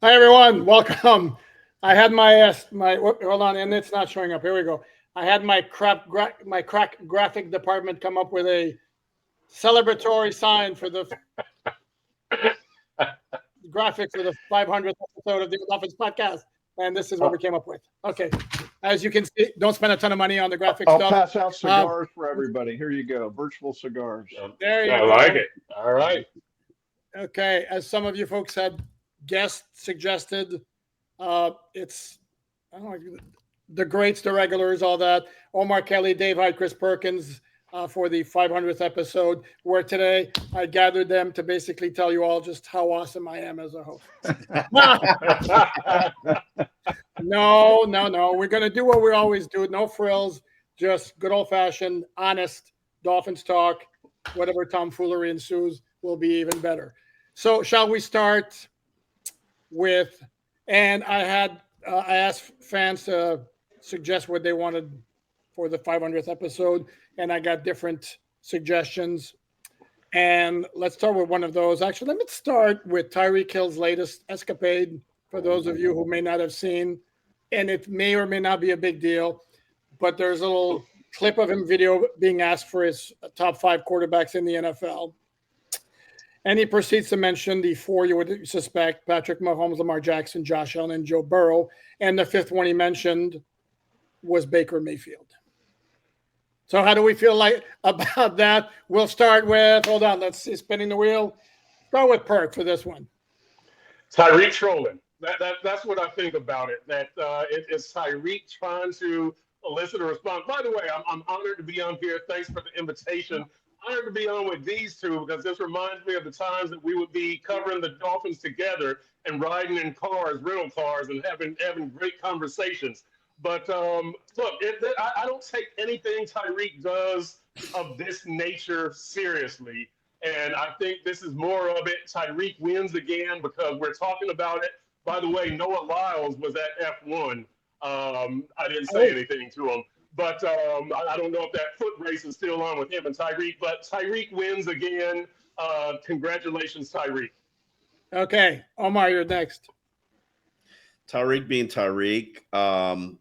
Hi everyone, welcome. I had my hold on, and it's not showing up. Here we go. I had my crack graphic department come up with a celebratory sign for the graphic for the 500th episode of the Office Podcast, and this is what we came up with. Okay, as you can see, don't spend a ton of money on the graphic I'll stuff. pass out cigars for everybody. Here you go, virtual cigars. There you I go. like it. All right. Okay, as some of you folks had guessed, suggested, it's I don't know the greats, the regulars, all that. Omar Kelly, Dave Hyde, Chris Perkins for the 500th episode. Where today I gathered them to basically tell you all just how awesome I am as a host. No. We're gonna do what we always do. No frills, just good old fashioned, honest Dolphins talk. Whatever tomfoolery ensues will be even better. So, shall we start with? And I asked fans to suggest what they wanted for the 500th episode, and I got different suggestions. And let's start with one of those. Actually, let me start with Tyreek Hill's latest escapade. For those of you who may not have seen, and it may or may not be a big deal, but there's a little clip of him video being asked for his top 5 quarterbacks in the NFL. And he proceeds to mention the 4 you would suspect: Patrick Mahomes, Lamar Jackson, Josh Allen, and Joe Burrow. And the 5th one he mentioned was Baker Mayfield. So how do we feel like about that? We'll start with, hold on, let's see, spinning the wheel. Start with Perk for this one. Tyreek trolling. That's what I think about it. That it's Tyreek trying to elicit a response. By the way, I'm honored to be on here. Thanks for the invitation. Honored to be on with these two because this reminds me of the times that we would be covering the Dolphins together and riding in cars, rental cars, and having great conversations. But look, I don't take anything Tyreek does of this nature seriously. And I think this is more of it. Tyreek wins again because we're talking about it. By the way, Noah Lyles was at F1. I didn't say anything to him. But I don't know if that foot race is still on with him and Tyreek. But Tyreek wins again. Congratulations, Tyreek. Okay, Omar, you're next. Tyreek being Tyreek.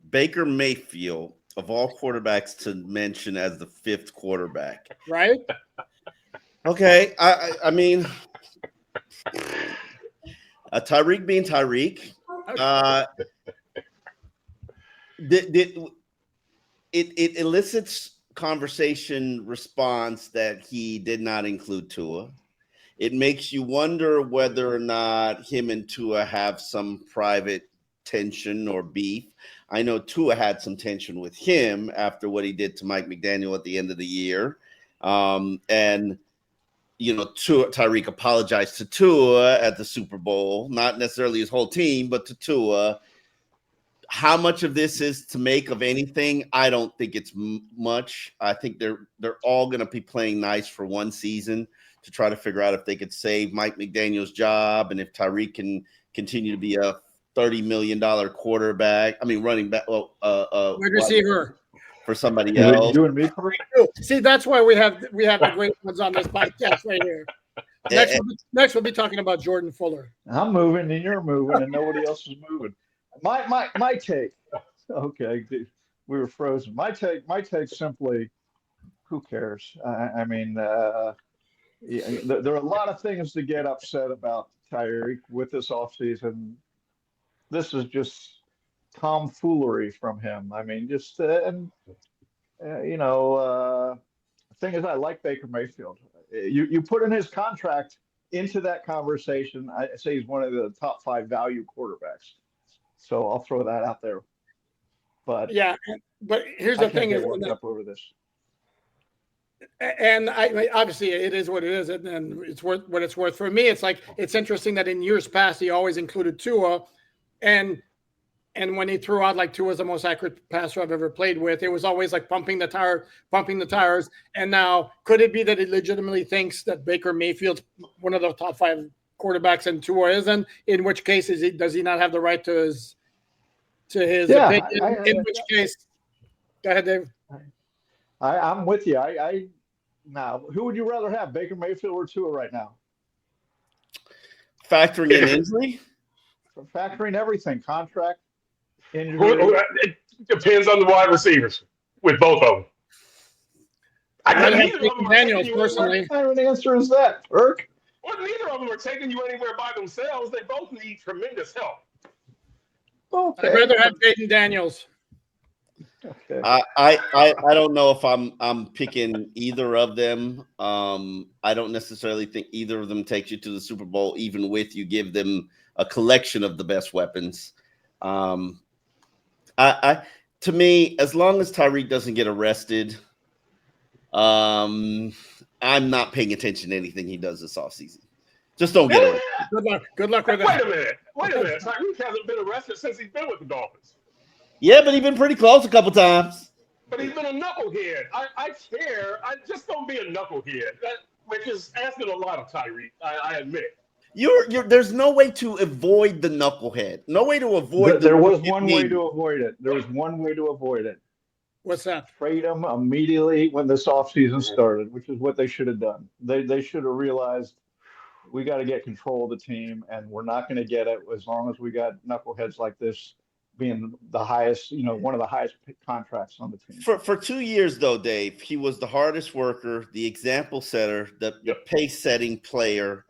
Baker Mayfield, of all quarterbacks to mention as the 5th quarterback. Right? Okay, I mean, Tyreek being Tyreek. It elicits conversation response that he did not include Tua. It makes you wonder whether or not him and Tua have some private tension or beef. I know Tua had some tension with him after what he did to Mike McDaniel at the end of the year. And, you know, Tyreek apologized to Tua at the Super Bowl, not necessarily his whole team, but to Tua. How much of this is to make of anything? I don't think it's much. I think they're all going to be playing nice for one season to try to figure out if they could save Mike McDaniel's job and if Tyreek can continue to be a $30 million quarterback. I mean, running back, Wide receiver for somebody else. You and me, see, that's why we have the great ones on this podcast right here. Next, we'll be talking about Jordan Fuller. I'm moving and you're moving and nobody else is moving. My take. Okay, we were frozen. My take simply, who cares? I mean, there are a lot of things to get upset about Tyreek with this offseason. This is just tomfoolery from him. I mean, just the thing is, I like Baker Mayfield. You put in his contract into that conversation. I say he's one of the top 5 value quarterbacks. So I'll throw that out there. But yeah, but here's the thing: is up over this. And obviously it is what it is, and it's worth what it's worth. For me, it's like it's interesting that in years past he always included Tua, and when he threw out like Tua's the most accurate passer I've ever played with, it was always like pumping the tires. And now, could it be that he legitimately thinks that Baker Mayfield's one of the top 5 quarterbacks and Tua isn't? In which case, does he not have the right to his opinion? In which case, go ahead, Dave. I'm with you. Now, who would you rather have, Baker Mayfield or Tua right now? Factoring in injury? factoring everything, contract, Who- injury. It depends on the wide receivers with both of them. I'd rather have Neither of them Peyton are taking Daniels you anywhere. personally. What kind of an answer is that, Kirk? Well, neither of them are taking you anywhere by themselves. They both need tremendous help. Okay. I'd rather have Peyton Daniels. Okay. I don't know if I'm picking either of them. I don't necessarily think either of them takes you to the Super Bowl, even with you give them a collection of the best weapons. To me, as long as Tyreek doesn't get arrested, I'm not paying attention to anything he does this offseason. Just don't get arrested. Good luck. Good luck with Wait that. a minute. Wait a minute. Tyreek hasn't been arrested since he's been with the Dolphins. Yeah, but he's been pretty close a couple times. But he's been a knucklehead. I care. I just don't be a knucklehead. Which is asking a lot of Tyreek. I admit. There's no way to avoid the knucklehead. No way to avoid. There was one way to avoid it. There was one way to avoid it. What's that? Trade him immediately when this offseason started, which is what they should have done. They should have realized we got to get control of the team, and we're not going to get it as long as we got knuckleheads like this being the highest, one of the highest contracts on the team. For 2 years, though, Dave, he was the hardest worker, the example setter, the pace-setting player,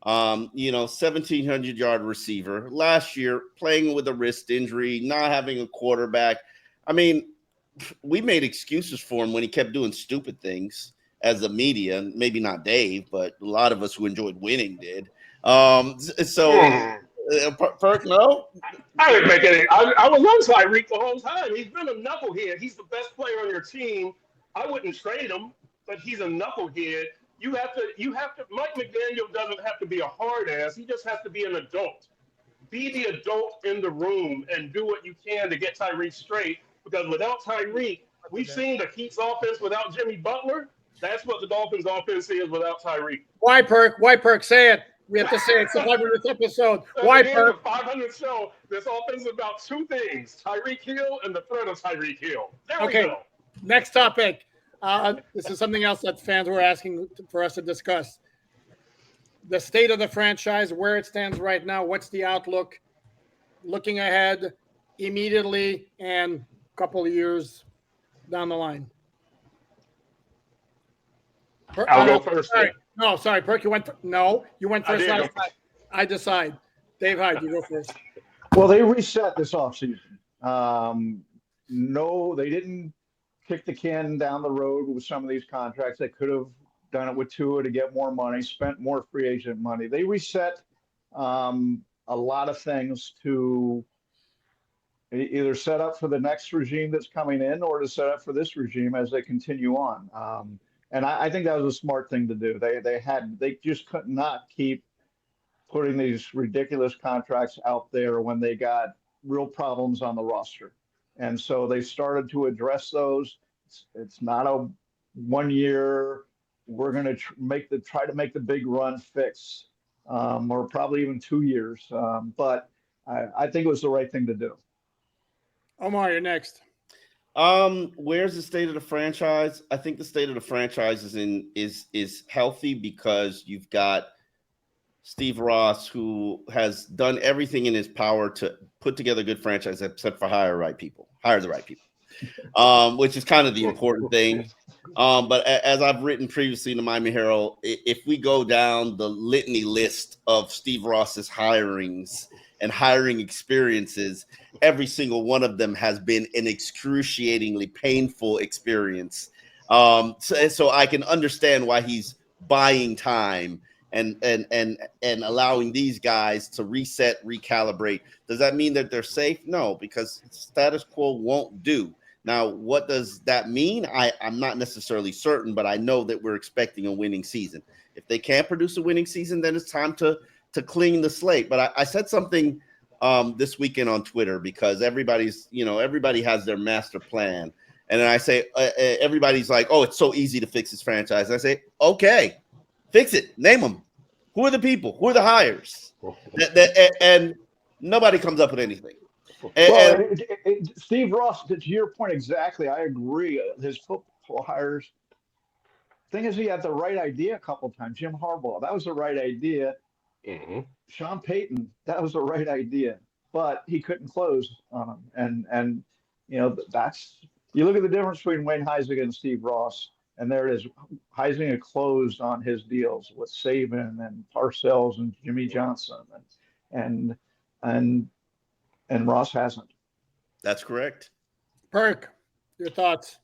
1,700-yard receiver. Last year, playing with a wrist injury, not having a quarterback. I mean, we made excuses for him when he kept doing stupid things as a media. Maybe not Dave, but a lot of us who enjoyed winning did. Perk, no? I didn't make any. I was on Tyreek the whole time. He's been a knucklehead. He's the best player on your team. I wouldn't trade him, but he's a knucklehead. You have to. Mike McDaniel doesn't have to be a hard ass. He just has to be an adult. Be the adult in the room and do what you can to get Tyreek straight. Because without Tyreek, we've seen the Heat's offense without Jimmy Butler. That's what the Dolphins' offense is without Tyreek. Why, Perk? Why, Perk? Say it. We have to say it. It's the 500th episode. Why, Perk? 500th show. This offense is about two things: Tyreek Hill and the threat of Tyreek Hill. There we go. Next topic. This is something else that fans were asking for us to discuss. The state of the franchise, where it stands right now. What's the outlook? Looking ahead immediately and a couple of years down the line. I'll go first. Sorry, Perk. You went first last time. I decide. Dave Hyde, you go first. Well, they reset this offseason. No, they didn't kick the can down the road with some of these contracts. They could have done it with Tua to get more money, spent more free agent money. They reset a lot of things to either set up for the next regime that's coming in or to set up for this regime as they continue on. And I think that was a smart thing to do. They just could not keep putting these ridiculous contracts out there when they got real problems on the roster. And so they started to address those. It's not a 1 year, we're going to try to make the big run fix, or probably even 2 years. But I think it was the right thing to do. Omar, you're next. Where's the state of the franchise? I think the state of the franchise is healthy because you've got Steve Ross, who has done everything in his power to put together a good franchise, except for hire the right people, which is kind of the important thing. But as I've written previously in the Miami Herald, if we go down the litany list of Steve Ross's hirings and hiring experiences, every single one of them has been an excruciatingly painful experience. So I can understand why he's buying time and allowing these guys to reset, recalibrate. Does that mean that they're safe? No, because status quo won't do. Now, what does that mean? I'm not necessarily certain, but I know that we're expecting a winning season. If they can't produce a winning season, then it's time to clean the slate. But I said something this weekend on Twitter because everybody has their master plan. And then I say, everybody's like, oh, it's so easy to fix this franchise. I say, okay, fix it. Name them. Who are the people? Who are the hires? And nobody comes up with anything. Steve Ross, to your point exactly, I agree. His football hires. Thing is, he had the right idea a couple of times. Jim Harbaugh, that was the right idea. Mm-hmm. Sean Payton, that was the right idea, but he couldn't close on him. And that's you look at the difference between Wayne Huizenga and Steve Ross, and there it is. Huizenga closed on his deals with Saban and Parcells and Jimmy Johnson, and and and Ross hasn't. That's correct. Perk, your thoughts?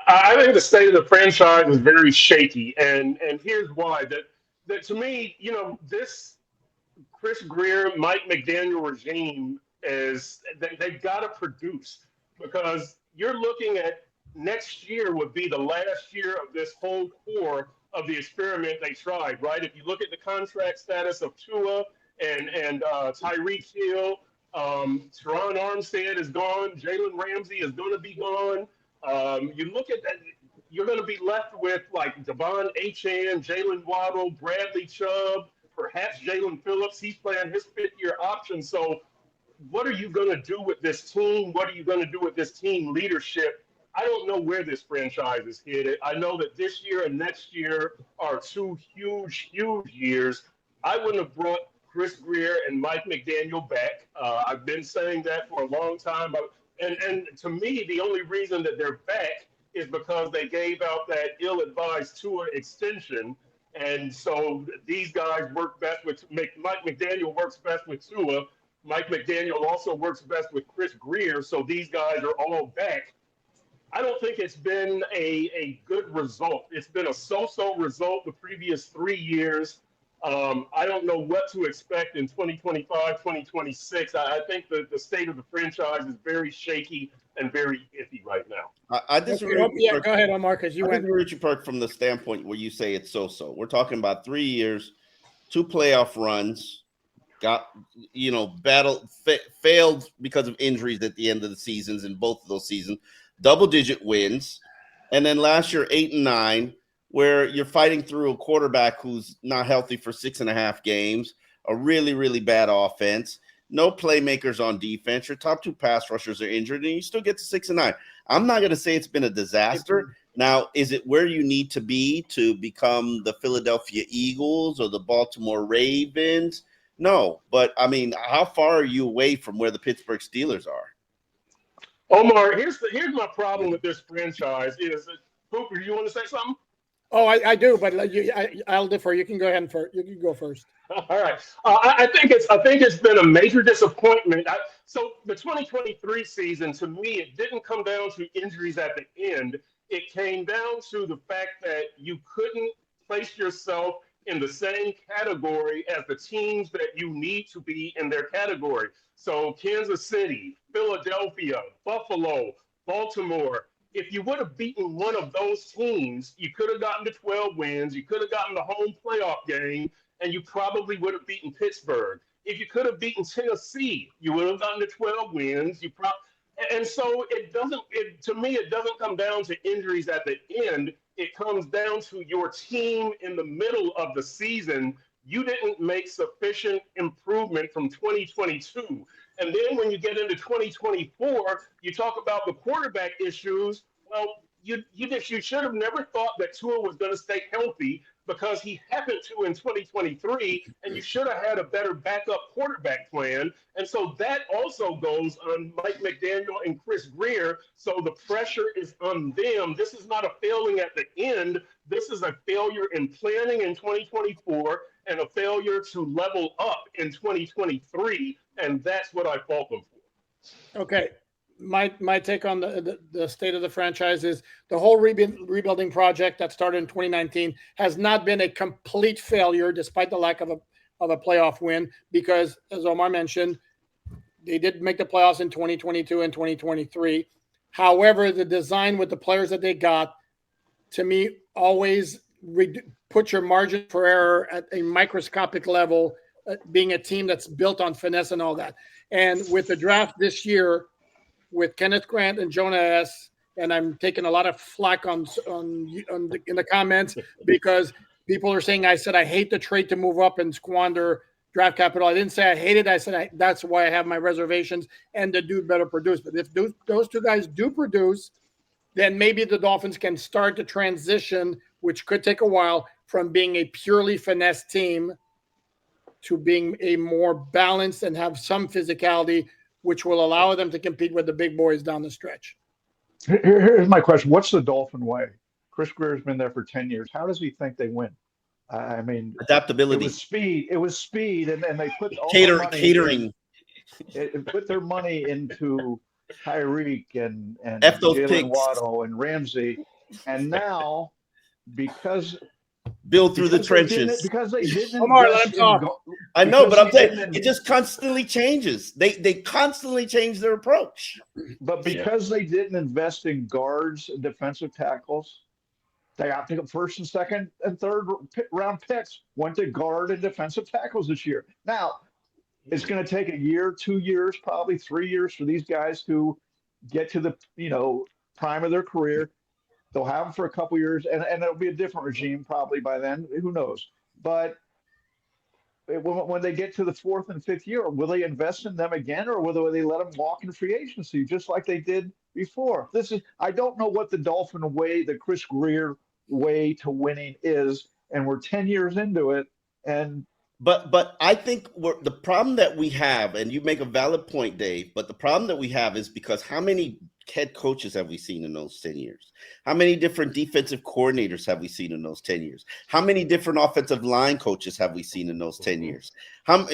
I think the state of the franchise is very shaky, and here's why. That to me, this Chris Greer, Mike McDaniel regime is they've got to produce, because you're looking at next year would be the last year of this whole core of the experiment they tried, right? If you look at the contract status of Tua and Tyreek Hill, Teron Armstead is gone, Jalen Ramsey is going to be gone. You look at that, you're going to be left with like Devon Achane, Jalen Waddle, Bradley Chubb, perhaps Jalen Phillips. He's playing his fifth-year option. So what are you going to do with this team? What are you going to do with this team leadership? I don't know where this franchise is headed. I know that this year and next year are two huge, huge years. I wouldn't have brought Chris Greer and Mike McDaniel back. I've been saying that for a long time. And to me, the only reason that they're back is because they gave out that ill-advised Tua extension. And so these guys work best with Mike McDaniel works best with Tua. Mike McDaniel also works best with Chris Greer. So these guys are all back. I don't think it's been a good result. It's been a so-so result the previous 3 years. I don't know what to expect in 2025, 2026. I think the state of the franchise is very shaky and very iffy right now. I disagree. Okay, yeah, go ahead, Omar, because you I went. disagree with you, Perk, from the standpoint where you say it's so-so. We're talking about 3 years, 2 playoff runs, failed because of injuries at the end of the seasons in both of those seasons, double-digit wins, and then last year 8 and 9, where you're fighting through a quarterback who's not healthy for 6.5 games, a really, really bad offense, no playmakers on defense. Your top 2 pass rushers are injured, and you still get to 6 and 9. I'm not going to say it's been a disaster. Now, is it where you need to be to become the Philadelphia Eagles or the Baltimore Ravens? No, but I mean, how far are you away from where the Pittsburgh Steelers are? Omar, here's my problem with this franchise is that, Hooper, you want to say something? Oh, I do, but I'll defer. You can go ahead and you can go first. All right. I think it's been a major disappointment. So the 2023 season, to me, it didn't come down to injuries at the end. It came down to the fact that you couldn't place yourself in the same category as the teams that you need to be in their category. So Kansas City, Philadelphia, Buffalo, Baltimore. If you would have beaten one of those teams, you could have gotten to 12 wins. You could have gotten the home playoff game, and you probably would have beaten Pittsburgh. If you could have beaten Tennessee, you would have gotten to 12 wins. And so to me, it doesn't come down to injuries at the end. It comes down to your team in the middle of the season. You didn't make sufficient improvement from 2022. And then when you get into 2024, you talk about the quarterback issues. Well, you should have never thought that Tua was going to stay healthy, because he happened to in 2023, and you should have had a better backup quarterback plan. And so that also goes on Mike McDaniel and Chris Greer. So the pressure is on them. This is not a failing at the end. This is a failure in planning in 2024 and a failure to level up in 2023. And that's what I fault them for. Okay. My take on the state of the franchise is the whole rebuilding project that started in 2019 has not been a complete failure, despite the lack of a playoff win, because, as Omar mentioned, they did make the playoffs in 2022 and 2023. However, the design with the players that they got, to me, always put your margin for error at a microscopic level, being a team that's built on finesse and all that. And with the draft this year, with Kenneth Grant and Jonah S., and I'm taking a lot of flack in the comments because people are saying I said I hate the trade to move up and squander draft capital. I didn't say I hate it. I said that's why I have my reservations, and the dude better produce. But if those 2 guys do produce, then maybe the Dolphins can start to transition, which could take a while, from being a purely finesse team to being a more balanced and have some physicality, which will allow them to compete with the big boys down the stretch. Here's my question. What's the Dolphin way? Chris Greer's been there for 10 years. How does he think they win? I mean, Adaptability. It was speed, and they put all their money catering. It put their money into Tyreek and F those Jalen picks. Waddle and Ramsey, and now because build through the trenches. Because they didn't. Omar, let him talk. I know, but I'm saying it just constantly changes. They constantly change their approach. But because they didn't invest in guards and defensive tackles, they got to first and second and third round picks went to guard and defensive tackles this year. Now, it's going to take a year, 2 years, probably 3 years for these guys to get to the prime of their career. They'll have them for a couple years, and it'll be a different regime probably by then. Who knows? But when they get to the fourth and fifth year, will they invest in them again, or will they let them walk in free agency just like they did before? I don't know what the Dolphin way, the Chris Grier way to winning is, and we're 10 years into it, and But I think the problem that we have, and you make a valid point, Dave, but the problem that we have is because how many head coaches have we seen in those 10 years? How many different defensive coordinators have we seen in those 10 years? How many different offensive line coaches have we seen in those 10 years? How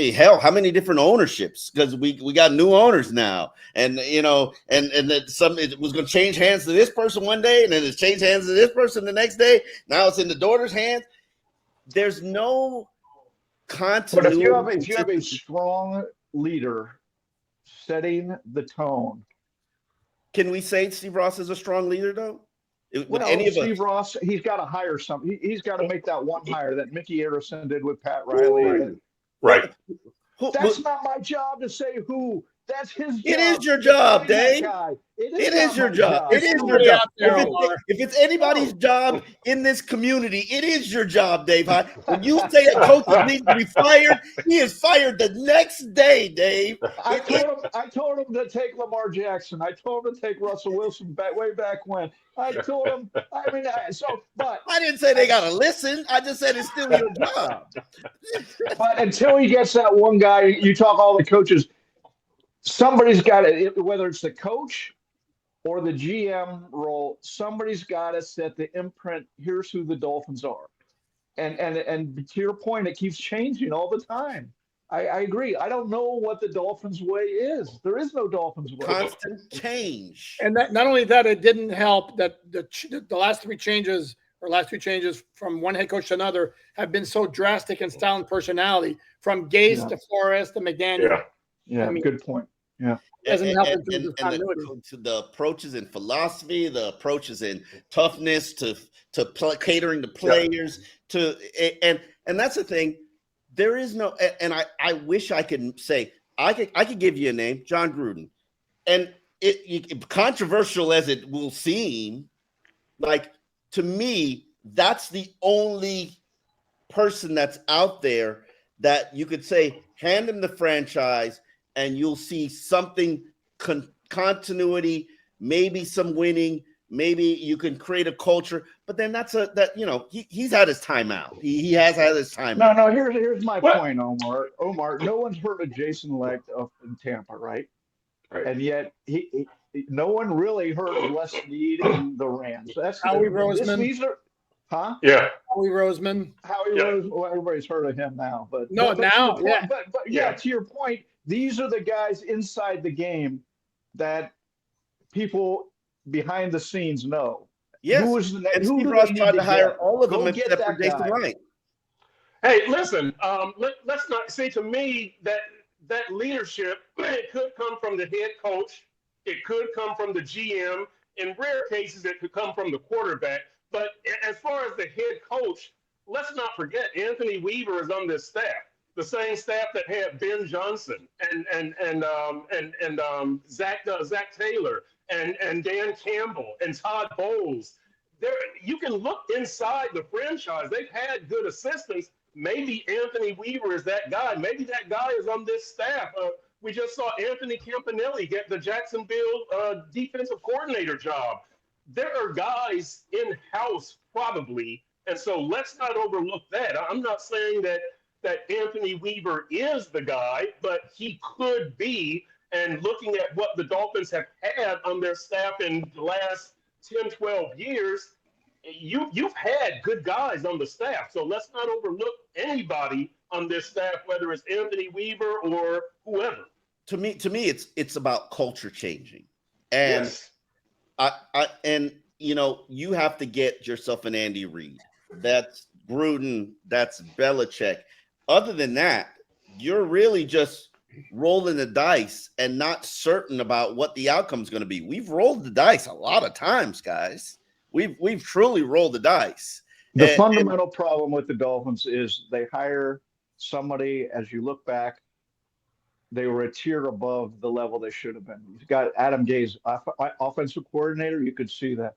many different ownerships? Because we got new owners now, and that it was going to change hands to this person one day, and then it's changed hands to this person the next day. Now it's in the daughter's hands. There's no continuity. But if you have a strong leader setting the tone. Can we say Steve Ross is a strong leader, though? Steve Ross, he's got to hire something. He's got to make that one hire that Mickey Arison did with Pat Riley. Right. That's not my job to say who. That's his job. It is your job, Dave. It is your job. It is your job. If it's anybody's job in this community, it is your job, Dave. When you say a coach needs to be fired, he is fired the next day, Dave. I told him to take Lamar Jackson. I told him to take Russell Wilson way back when. I told him. But I didn't say they gotta listen. I just said it's still your job. But until he gets that one guy, you talk all the coaches. Somebody's got to, whether it's the coach or the GM role, somebody's got to set the imprint. Here's who the Dolphins are, and to your point, it keeps changing all the time. I agree. I don't know what the Dolphins' way is. There is no Dolphins' way. Constant change. And that, not only that, it didn't help that the last two changes from one head coach to another have been so drastic in style and personality, from Gase to Flores to McDaniel. Yeah, good point. Yeah. Doesn't help the approaches in philosophy, the approaches in toughness to catering to players and that's the thing. There is no, and I wish I could say I could give you a name, John Gruden, and it controversial as it will seem, like to me that's the only person that's out there that you could say hand him the franchise. And you'll see something continuity, maybe some winning, maybe you can create a culture. But then he's had his time out. He has had his time out. No. Here's my point, Omar. No one's heard of Jason Licht up in Tampa, right? And yet no one really heard of Les Snead in the Rams. That's Howie Roseman. Yeah. Howie Roseman. Roseman. Well, everybody's heard of him now, but to your point. These are the guys inside the game that people behind the scenes know. Yes. And Steve Ross tried to hire all of them except for Jason Licht. Hey, listen, let's not say, to me that leadership, it could come from the head coach. It could come from the GM. In rare cases, it could come from the quarterback. But as far as the head coach, let's not forget Anthony Weaver is on this staff. The same staff that had Ben Johnson and Zach Taylor and Dan Campbell and Todd Bowles. You can look inside the franchise. They've had good assistants. Maybe Anthony Weaver is that guy. Maybe that guy is on this staff. We just saw Anthony Campanelli get the Jacksonville defensive coordinator job. There are guys in-house probably, and so let's not overlook that. I'm not saying that that Anthony Weaver is the guy, but he could be. And looking at what the Dolphins have had on their staff in the last 10, 12 years, you've had good guys on the staff. So let's not overlook anybody on this staff, whether it's Anthony Weaver or whoever. To me, it's about culture changing. And Yes. you have to get yourself an Andy Reid. That's Gruden. That's Belichick. Other than that, you're really just rolling the dice and not certain about what the outcome is going to be. We've rolled the dice a lot of times, guys. We've truly rolled the dice. The fundamental problem with the Dolphins is they hire somebody, as you look back, they were a tier above the level they should have been. You've got Adam Gase, offensive coordinator. You could see that.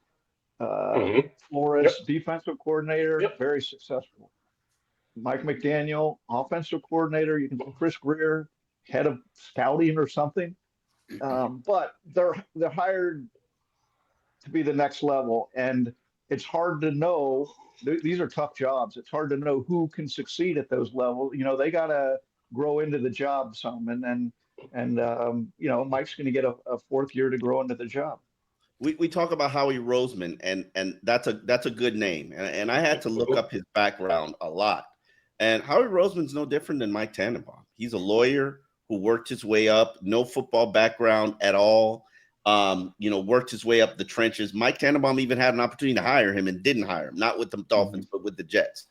Flores, defensive coordinator, very successful. Mike McDaniel, offensive coordinator. You can Chris Greer, head of scouting or something. But they're hired to be the next level, and it's hard to know. These are tough jobs. It's hard to know who can succeed at those levels. They got to grow into the job some, and Mike's going to get a fourth year to grow into the job. We talk about Howie Roseman, and that's a good name, and I had to look up his background a lot. And Howie Roseman's no different than Mike Tannenbaum. He's a lawyer who worked his way up, no football background at all. Worked his way up the trenches. Mike Tannenbaum even had an opportunity to hire him and didn't hire him, not with the Dolphins, but with the Jets.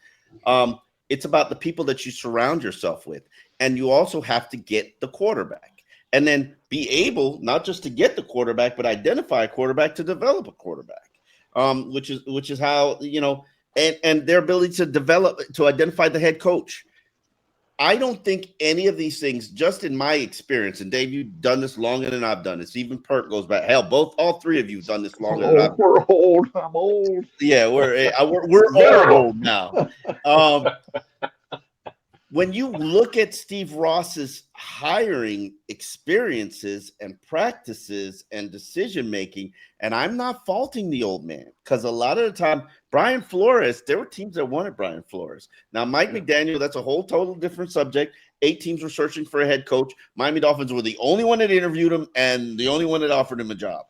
It's about the people that you surround yourself with. And you also have to get the quarterback and then be able not just to get the quarterback, but identify a quarterback to develop a quarterback, which is how, and their ability to identify the head coach. I don't think any of these things, just in my experience, and Dave, you've done this longer than I've done this. Even Perk goes back. Hell, all three of you have done this longer than I've done. We're old. I'm old. Yeah, we're all old now. When you look at Steve Ross's hiring experiences and practices and decision making, and I'm not faulting the old man, because a lot of the time, Brian Flores, there were teams that wanted Brian Flores. Now, Mike McDaniel, that's a whole total different subject. 8 teams were searching for a head coach. Miami Dolphins were the only one that interviewed him and the only one that offered him a job.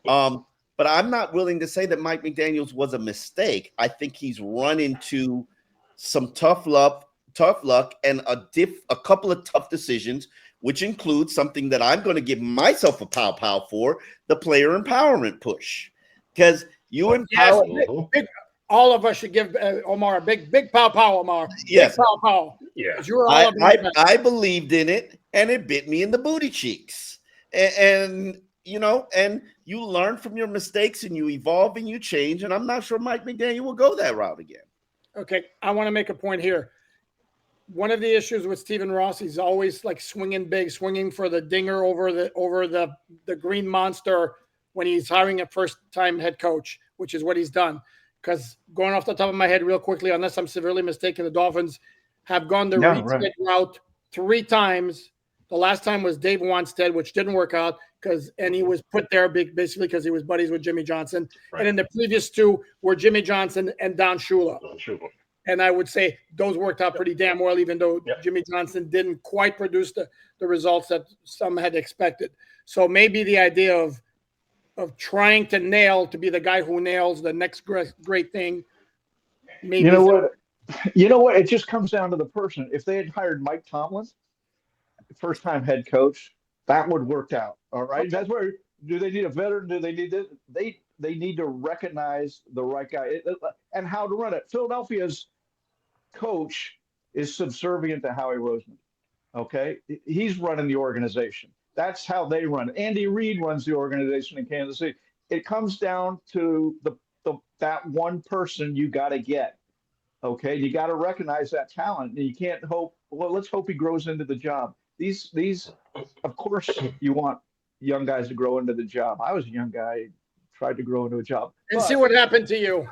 But I'm not willing to say that Mike McDaniels was a mistake. I think he's run into some tough luck and a couple of tough decisions, which includes something that I'm going to give myself a pow for, the player empowerment push. Because you empower. Yes, all of us should give Omar a big pow, Omar. Yes. Big pow. Yeah. You were all I believed in it, and it bit me in the booty cheeks. And you learn from your mistakes, and you evolve and you change. And I'm not sure Mike McDaniel will go that route again. Okay, I want to make a point here. One of the issues with Stephen Ross, he's always like swinging big, swinging for the dinger over the green monster when he's hiring a first-time head coach, which is what he's done. Because going off the top of my head real quickly, unless I'm severely mistaken, the Dolphins have gone the reset route 3 times. The last time was Dave Wanstead, which didn't work out and he was put there basically because he was buddies with Jimmy Johnson. Right. And then the previous 2 were Jimmy Johnson and Don Shula. And I would say those worked out pretty damn well, even though Jimmy Johnson didn't quite produce the results that some had expected. So maybe the idea of trying to be the guy who nails the next great thing. Maybe You know what? It just comes down to the person. If they had hired Mike Tomlin, first-time head coach, that would work out. All right. Okay. That's where. Do they need a veteran? Do they need this? They need to recognize the right guy and how to run it. Philadelphia's coach is subservient to Howie Roseman. Okay, he's running the organization. That's how they run. Andy Reid runs the organization in Kansas City. It comes down to that one person you got to get. Okay, you got to recognize that talent. You can't hope. Well, let's hope he grows into the job. These, of course, you want young guys to grow into the job. I was a young guy, tried to grow into a job. And see what happened to you.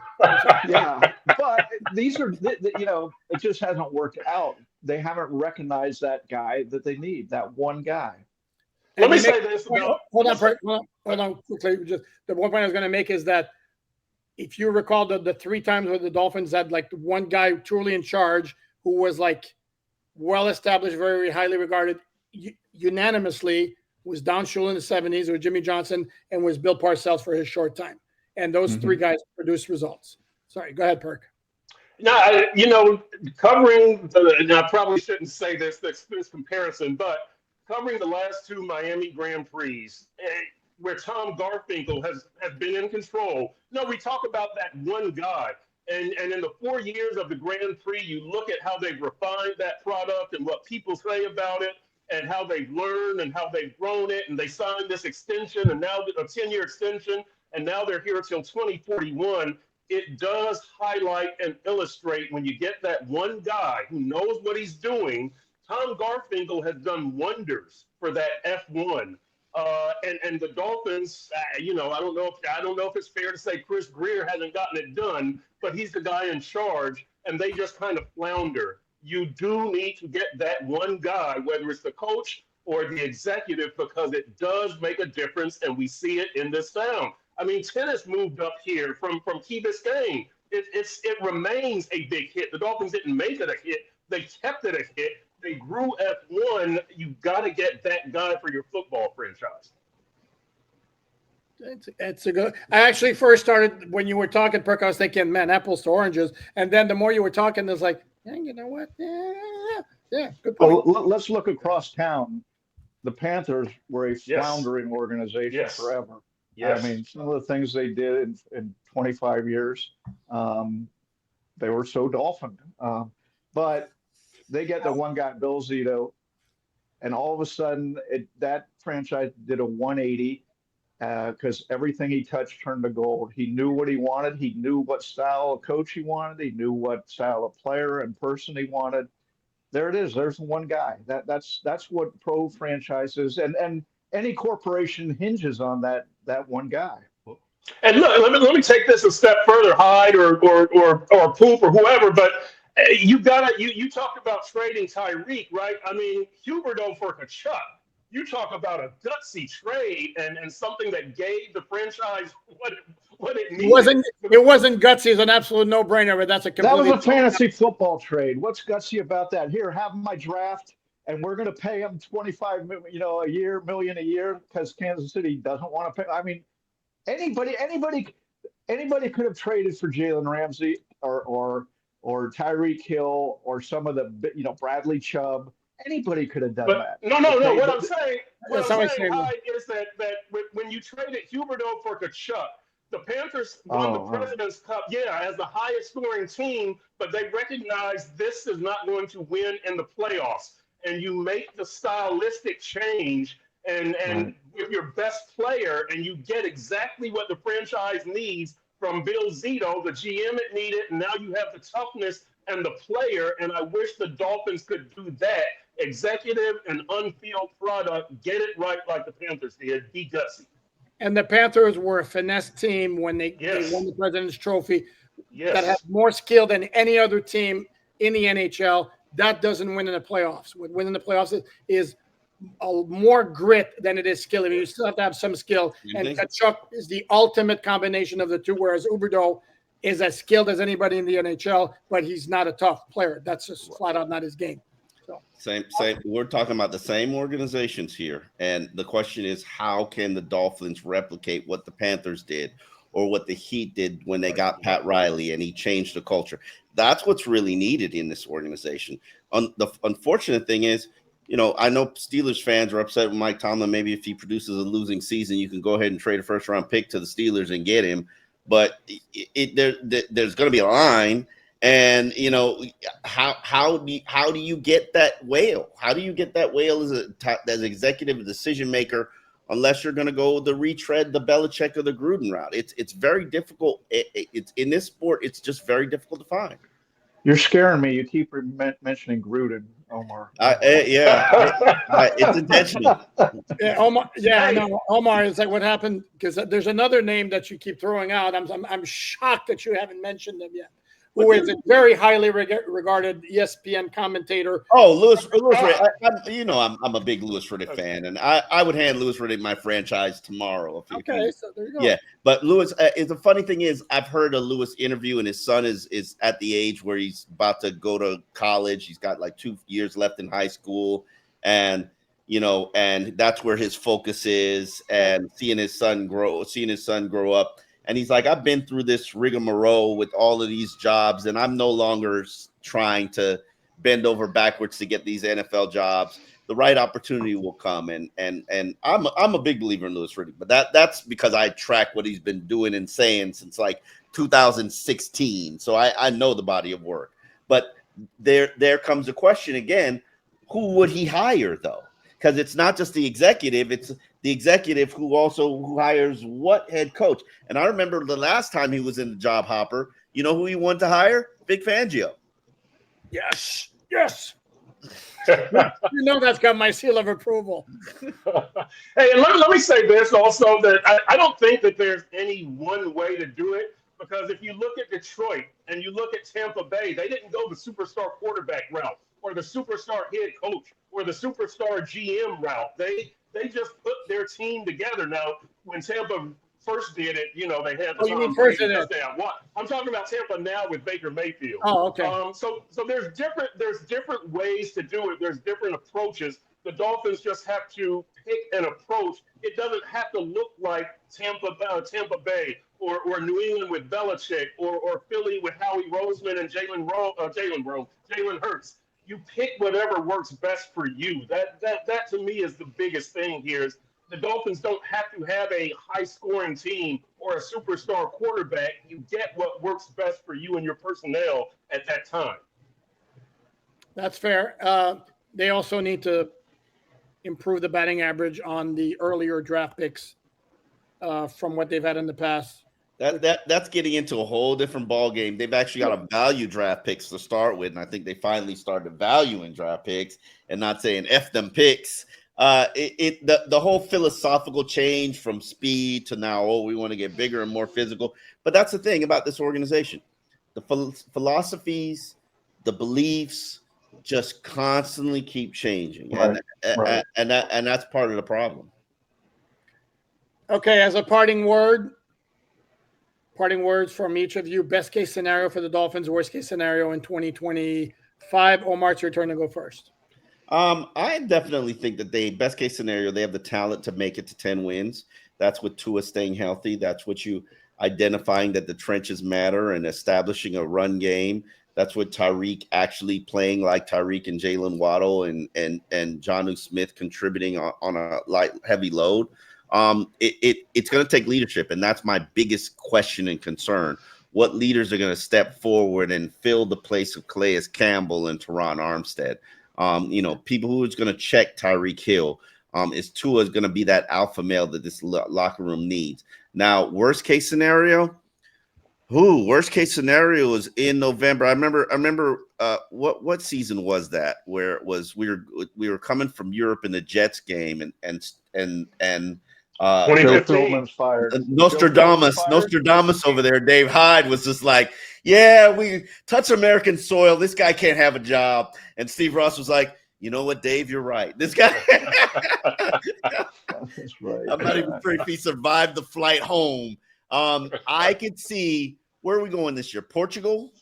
Yeah, but these are, it just hasn't worked out. They haven't recognized that guy that they need, that one guy. Let me say this. Hold on quickly. Just the one point I was going to make is that if you recall the 3 times where the Dolphins had like one guy truly in charge who was like well established, very highly regarded, unanimously was Don Shula in the 70s, or Jimmy Johnson, and was Bill Parcells for his short time. And those three guys produced results. Sorry, go ahead, Perk. No, covering and I probably shouldn't say this comparison, but covering the last two Miami Grand Prix, where Tom Garfinkel has been in control. No, we talk about that one guy. And in the 4 years of the Grand Prix, you look at how they've refined that product and what people say about it and how they've learned and how they've grown it. And they signed this extension, and now a 10-year extension, and now they're here till 2041. It does highlight and illustrate when you get that one guy who knows what he's doing. Tom Garfinkel has done wonders for that F1. And the Dolphins, I don't know if it's fair to say Chris Greer hasn't gotten it done, but he's the guy in charge, and they just kind of flounder. You do need to get that one guy, whether it's the coach or the executive, because it does make a difference, and we see it in this town. I mean, tennis moved up here from Key Biscayne. It remains a big hit. The Dolphins didn't make it a hit. They kept it a hit. They grew F1. You got to get that guy for your football franchise. It's a good. I actually first started when you were talking, Perk. I was thinking, man, apples to oranges. And then the more you were talking, it's like, yeah, you know what? Yeah, good point. Well, let's look across town. The Panthers were a floundering organization forever. Yes. I mean, some of the things they did in 25 years, they were so Dolphin. But they get the one guy, Bill Zito, and all of a sudden that franchise did a 180 because everything he touched turned to gold. He knew what he wanted. He knew what style of coach he wanted. He knew what style of player and person he wanted. There it is. There's one guy. That's what pro franchise is, and any corporation hinges on that one guy. And look, let me take this a step further, Hyde or Poop or whoever, but you talk about trading Tyreek, right? I mean, Huberdeau for Kachuk. You talk about a gutsy trade and something that gave the franchise what it needed. It wasn't gutsy. It's an absolute no-brainer, but that's that was a fantasy football trade. What's gutsy about that? Here, have my draft, and we're going to pay him $25 million a year because Kansas City doesn't want to pay. I mean, anybody could have traded for Jalen Ramsey or Tyreek Hill or some of the Bradley Chubb. Anybody could have done that. No. What I'm saying, Hyde, is that when you traded Huberdeau for Kachuk, the Panthers won the President's Cup, as the highest scoring team, but they recognize this is not going to win in the playoffs. And you make the stylistic change and with your best player, and you get exactly what the franchise needs from Bill Zito, the GM it needed, and now you have the toughness and the player, and I wish the Dolphins could do that. Executive and on-field product, get it right like the Panthers did. Be gutsy. And the Panthers were a finesse team when they won the President's Trophy. That had more skill than any other team in the NHL. That doesn't win in the playoffs. What winning the playoffs is more grit than it is skill. I mean, you still have to have some skill. And Kachuk is the ultimate combination of the two, whereas Huberdeau is as skilled as anybody in the NHL, but he's not a tough player. That's just flat out not his game. So. Same. We're talking about the same organizations here. And the question is, how can the Dolphins replicate what the Panthers did or what the Heat did when they got Pat Riley and he changed the culture? That's what's really needed in this organization. The unfortunate thing is, I know Steelers fans are upset with Mike Tomlin. Maybe if he produces a losing season, you can go ahead and trade a first-round pick to the Steelers and get him. But there's going to be a line. And how do you get that whale? How do you get that whale as executive decision maker, unless you're going to go the retread the Belichick or the Gruden route? It's very difficult. It's in this sport. It's just very difficult to find. You're scaring me. You keep mentioning Gruden, Omar. It's intentional. Omar. Yeah, I know. Omar is like what happened because there's another name that you keep throwing out. I'm shocked that you haven't mentioned them yet. who is a very highly regarded ESPN commentator. Oh, Louis Riddick. I'm a big Louis Riddick fan, and I would hand Louis Riddick my franchise tomorrow. Okay, so there you go. Yeah, but Louis, the funny thing is, I've heard a Louis interview, and his son is at the age where he's about to go to college. He's got like 2 years left in high school, and and that's where his focus is, and seeing his son grow up. And he's like, I've been through this rigmarole with all of these jobs, and I'm no longer trying to bend over backwards to get these NFL jobs. The right opportunity will come, and I'm a big believer in Louis Riddick, but that's because I track what he's been doing and saying since like 2016, so I know the body of work. But there comes a question again: who would he hire though? Because it's not just the executive; it's the executive who hires what head coach. And I remember the last time he was in the job hopper, you know who he wanted to hire? Big Fangio. Yes. That's got my seal of approval. Hey, and let me say this also, that I don't think that there's any one way to do it, because if you look at Detroit and you look at Tampa Bay, they didn't go the superstar quarterback route or the superstar head coach or the superstar GM route. They just put their team together. Now, when Tampa first did it, they had the you first did it. touchdown. I'm talking about Tampa now with Baker Mayfield. Oh, okay. So there's different ways to do it. There's different approaches. The Dolphins just have to pick an approach. It doesn't have to look like Tampa Bay or New England with Belichick or Philly with Howie Roseman and Jalen Hurts. You pick whatever works best for you. That to me is the biggest thing here. Is the Dolphins don't have to have a high-scoring team or a superstar quarterback. You get what works best for you and your personnel at that time. That's fair. They also need to improve the batting average on the earlier draft picks from what they've had in the past. That's getting into a whole different ball game. They've actually got to value draft picks to start with, and I think they finally started valuing draft picks and not saying F them picks. The whole philosophical change from speed to now, we want to get bigger and more physical. But that's the thing about this organization. The philosophies, the beliefs just constantly keep changing. Right. And that's part of the problem. Okay, as a parting words from each of you. Best case scenario for the Dolphins, worst case scenario in 2025. Omar, it's your turn to go first. I definitely think that best case scenario, they have the talent to make it to 10 wins. That's with Tua staying healthy. That's what you identifying that the trenches matter and establishing a run game. That's what Tyreek actually playing like Tyreek and Jalen Waddle and Jonnu Smith contributing on a light, heavy load. It's going to take leadership, and that's my biggest question and concern. What leaders are going to step forward and fill the place of Calais Campbell and Teron Armstead? People who is going to check Tyreek Hill. Is Tua going to be that alpha male that this locker room needs? Now, worst case scenario. Worst case scenario is in November. I remember what season was that where it was we were coming from Europe in the Jets game and 2015 fired. Nostradamus over there, Dave Hyde was just like, yeah, we touch American soil. This guy can't have a job. And Steve Ross was like, you know what, Dave, you're right. This guy, that's right. I'm not even sure if he survived the flight home. I could see, where are we going this year? Portugal?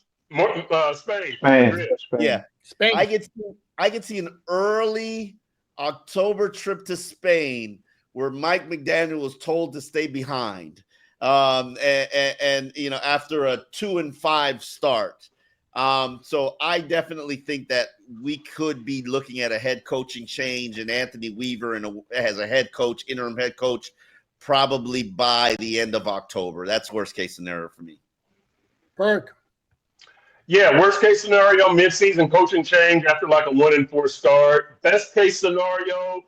Spain. Yeah, Spain. I could see an early October trip to Spain where Mike McDaniel was told to stay behind, and after a 2-5 start. So I definitely think that we could be looking at a head coaching change and Anthony Weaver as a interim head coach, probably by the end of October. That's worst case scenario for me. Perk. Yeah, worst case scenario, mid-season coaching change after like a 1-4 start. Best case scenario,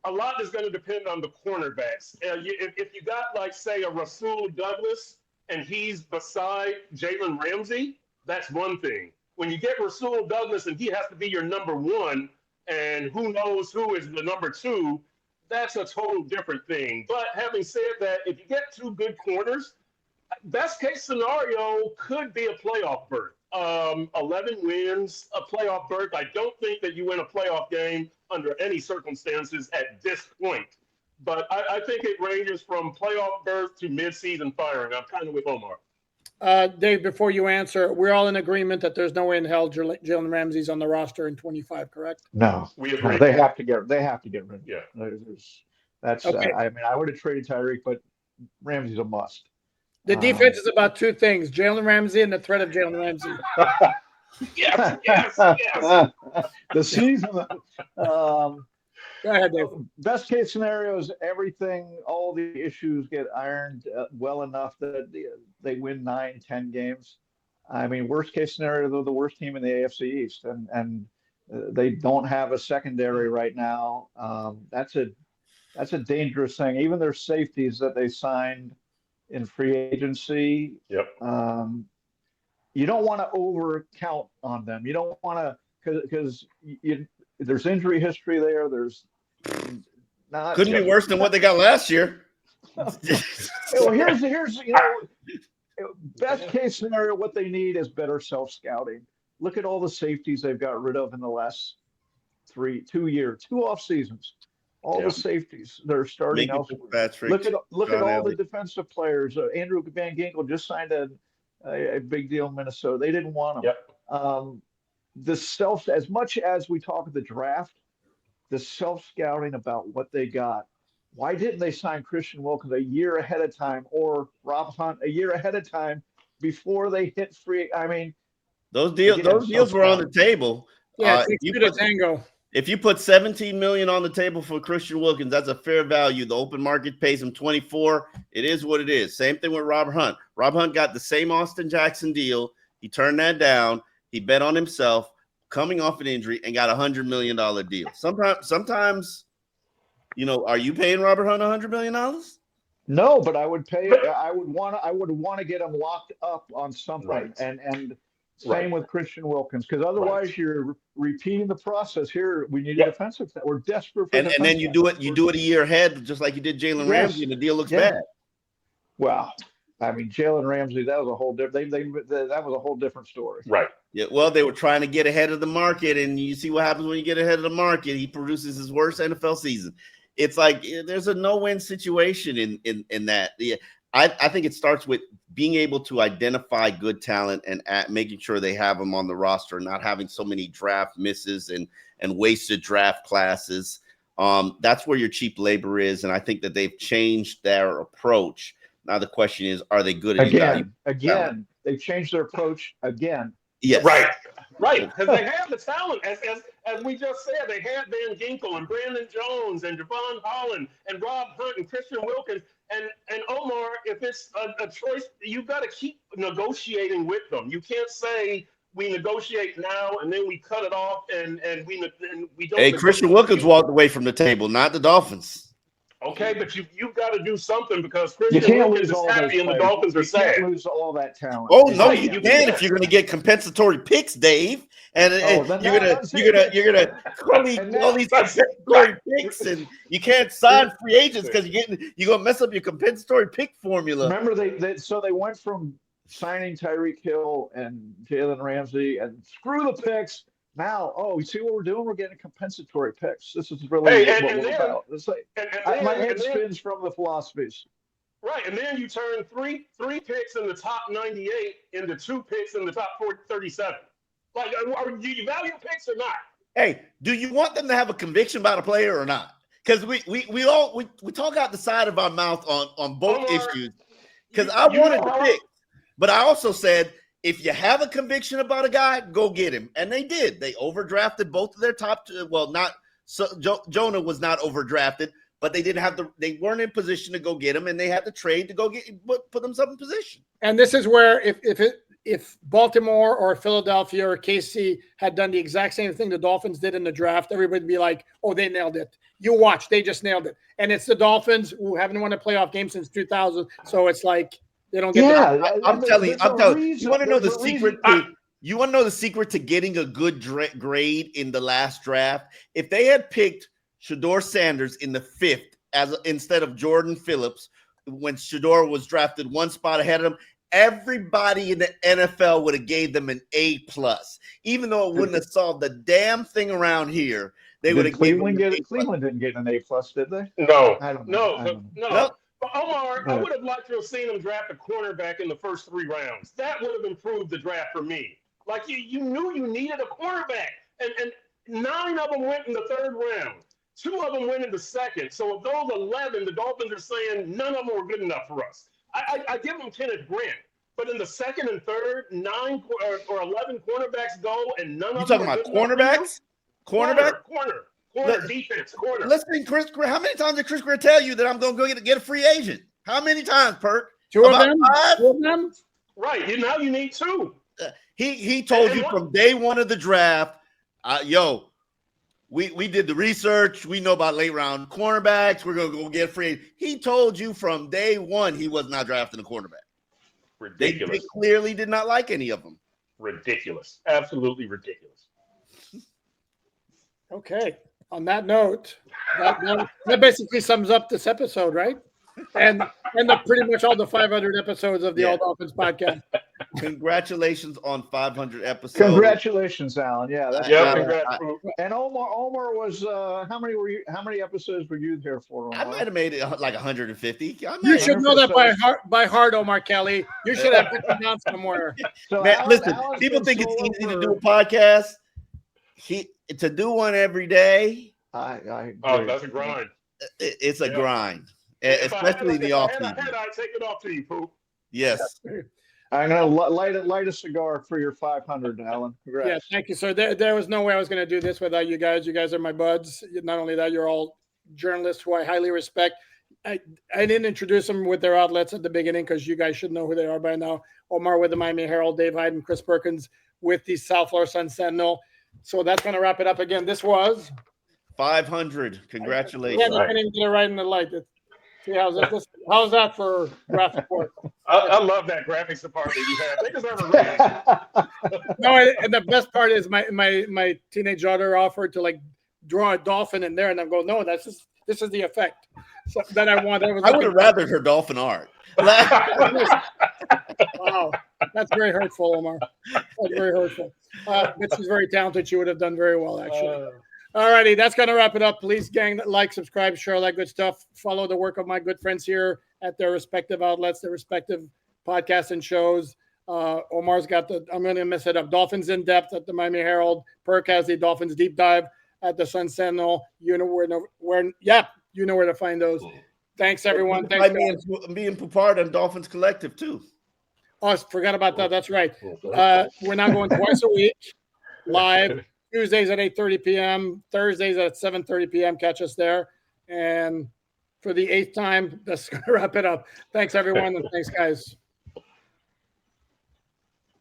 a lot is going to depend on the cornerbacks. If you got, like, say, a Rasul Douglas and he's beside Jalen Ramsey, that's one thing. When you get Rasul Douglas and he has to be your number one, and who knows who is the number two, that's a total different thing. But having said that, if you get two good corners, best case scenario could be a playoff berth. 11 wins, a playoff berth. I don't think that you win a playoff game under any circumstances at this point. But I think it ranges from playoff berth to midseason firing. I'm kind of with Omar. Dave, before you answer, we're all in agreement that there's no way in hell Jalen Ramsey's on the roster in 25, correct? No, We agree. they have to get rid of him. Yeah. That's Okay. I mean, I would have traded Tyreek, but Ramsey's a must. The defense is about two things: Jalen Ramsey and the threat of Jalen Ramsey. Yes. The season. Go ahead, Dave. Best case scenario is everything, all the issues get ironed well enough that they win 9-10 games. I mean, worst case scenario, they're the worst team in the AFC East, and they don't have a secondary right now. That's a dangerous thing. Even their safeties that they signed in free agency. Yep. You don't want to over count on them. You don't want to because there's injury history there. There's not Couldn't be worse than what they got last year. Well, here's best case scenario. What they need is better self scouting. Look at all the safeties they've got rid of in the last 2 off seasons. All the safeties they're starting elsewhere. Look at all the defensive players. Andrew Van Ginkel just signed a big deal in Minnesota. They didn't want him. Yep. As much as we talk of the draft, the self scouting about what they got. Why didn't they sign Christian Wilkins a year ahead of time or Rob Hunt a year ahead of time before they hit free? I mean, those deals were on the table. Yeah, if you put $17 million on the table for Christian Wilkins, that's a fair value. The open market pays him 24. It is what it is. Same thing with Rob Hunt. Rob Hunt got the same Austin Jackson deal. He turned that down. He bet on himself, coming off an injury, and got $100 million deal. Sometimes, are you paying Robert Hunt $100 million? No, but I would pay. I would want to get him locked up on something, Right. and same with Christian Wilkins, because otherwise you're repeating the process. Here, we need a defensive. We're desperate for. And then you do it a year ahead, just like you did Jalen Ramsey, and the deal looks bad. Well, I mean, Jalen Ramsey, that was a whole different. That was a whole different story. Right. Yeah. Well, they were trying to get ahead of the market, and you see what happens when you get ahead of the market. He produces his worst NFL season. It's like there's a no-win situation in that. Yeah, I think it starts with being able to identify good talent and making sure they have them on the roster, not having so many draft misses and wasted draft classes. That's where your cheap labor is, and I think that they've changed their approach. Now the question is, are they good at again? They've changed their approach again. Yes. Right, because they have the talent. As we just said, they had Van Ginkel and Brandon Jones and Javon Holland and Rob Hunt and Christian Wilkins. And Omar, if it's a choice, you've got to keep negotiating with them. You can't say we negotiate now and then we cut it off and we don't. Hey, Christian Wilkins walked away from the table, not the Dolphins. Okay, but you've got to do something because Christian Wilkins is happy and the Dolphins are sad. You can't lose all that talent. Oh no, you can if you're going to get compensatory picks, Dave, and you're gonna all these compensatory picks, and you can't sign free agents because you're gonna mess up your compensatory pick formula. Remember, they went from signing Tyreek Hill and Jalen Ramsey and screw the picks. Now, you see what we're doing? We're getting compensatory picks. This is really what we're about. It's like, my head spins from the philosophies. Right, and then you turn three picks in the top 98 into 2 picks in the top 37. Like, do you value picks or not? Hey, do you want them to have a conviction about a player or not? Because we talk out the side of our mouth on both issues. Because I wanted to pick, but I also said, if you have a conviction about a guy, go get him. And they did. They overdrafted both of their top two. Well, Jonah was not overdrafted, but they weren't in position to go get him, and they had to trade to go put themselves in position. And this is where if Baltimore or Philadelphia or KC had done the exact same thing the Dolphins did in the draft, everybody would be like, oh, they nailed it. You watch, they just nailed it. And it's the Dolphins who haven't won a playoff game since 2000. So it's like, they don't get. I'm telling you. You want to know the secret? You want to know the secret to getting a good grade in the last draft? If they had picked Shedeur Sanders in the 5th instead of Jordan Phillips, when Shador was drafted one spot ahead of him, everybody in the NFL would have gave them an A+. Even though it wouldn't have solved the damn thing around here, they would Did have given Cleveland them an get A+. it? Cleveland didn't get an A+, did they? No, I don't know. I don't know. no. Nope. But Omar, I Yeah. would have liked to have seen him draft a cornerback in the first 3 rounds. That would have improved the draft for me. Like you knew you needed a cornerback, and 9 of them went in the 3rd round. 2 of them went in the 2nd. So of those 11, the Dolphins are saying none of them were good enough for us. I give them Kenneth Grant, but in the 2nd and 3rd, 9 or 11 cornerbacks go, and none You of them talking are about good enough for you? cornerbacks? Cornerback? Corner, defense, corner. Listen, Chris, how many times did Chris Greer tell you that I'm going to go get a free agent? How many times, Perk? 2 of About them? 5? 2 of them? Right. Now you need 2. He told you from day one of the draft, we did the research. We know about late round cornerbacks. We're going to go get free. He told you from day one he was not drafting a cornerback. Ridiculous. They clearly did not like any of them. Ridiculous. Absolutely ridiculous. Okay. On that note, that basically sums up this episode, right? And pretty much all the 500 episodes of the All Dolphins podcast. Congratulations on 500 episodes. Congratulations, Alan. Yeah, that's Congrats. And Omar was how many episodes were you there for, Omar? I might have made it like 150. You should know that by heart, Omar Kelly. You should have written down somewhere. So Man, Alan, listen, Alan's people been think it's solo easy to for- do a podcast. To do one every day, I agree. Oh, that's a grind. it's a Yeah. grind, If I had especially in the a- off if I had a season. head, I'd take it off to you, Poop. Yes. I'm gonna light a cigar for your 500, Alan. Congrats. Yeah, thank you, sir. There was no way I was going to do this without you guys. You guys are my buds. Not only that, you're all journalists who I highly respect. I didn't introduce them with their outlets at the beginning because you guys should know who they are by now. Omar with the Miami Herald, Dave Hyde, and Chris Perkins with the South Florida Sun Sentinel. So that's going to wrap it up again. This was 500. Congratulations. Yeah, I didn't get it right in the light. See, how's that for graphic work? I love that graphics department you have. They deserve a raise. No, and the best part is my teenage daughter offered to like draw a dolphin in there, and I'm going, no, this is the effect that I want. I would have rather her dolphin art. Wow, that's very hurtful, Omar. That's very hurtful. But she's very talented. She would have done very well, actually. All righty, that's going to wrap it up. Please, gang, like, subscribe, share all that good stuff. Follow the work of my good friends here at their respective outlets, their respective podcasts and shows. Omar's got I'm going to mess it up, Dolphins In Depth at the Miami Herald. Perk has the Dolphins Deep Dive at the Sun Sentinel. You know where to find those. Thanks, everyone. Thanks, me and Pupard and Dolphins Collective, too. Oh, I forgot about that. That's right. We're now going twice a week, live. Tuesdays at 8:30 p.m., Thursdays at 7:30 p.m. Catch us there. And for the 8th time, that's going to wrap it up. Thanks, everyone, and thanks, guys.